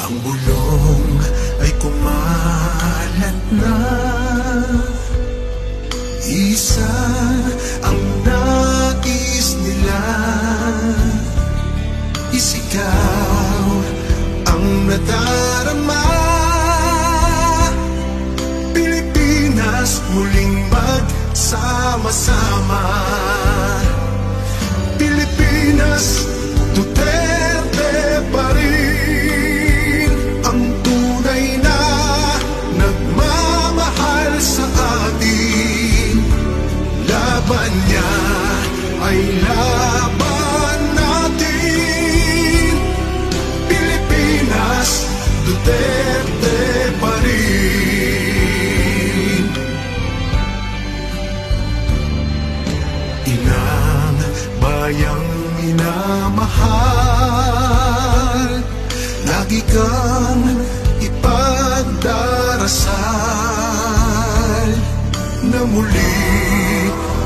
Ang bulong ay kumalat na, isa ang nais nila, isigaw ang nadarama. Pilipinas muling magsama-sama. Pilipinas, Duterte pa rin ang tunay na nagmamahal sa atin. Laban niya ay laban natin. Pilipinas, Duterte pa rin. Inang bayang minamahal, lagi kang ipagdarasal na muli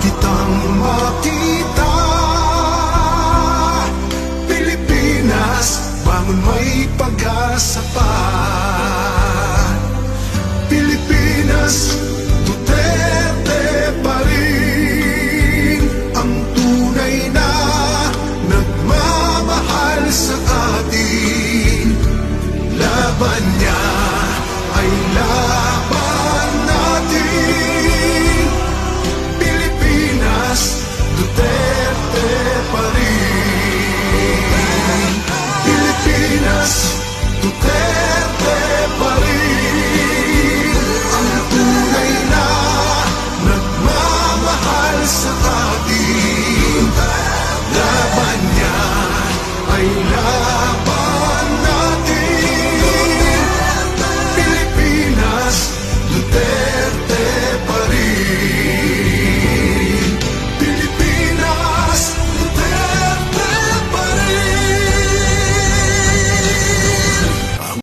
kitang makita. Pilipinas, bangon, may pag-asa pa. Pilipinas, Duterte pa rin ang tunay na nagmamahal sa atin. Laban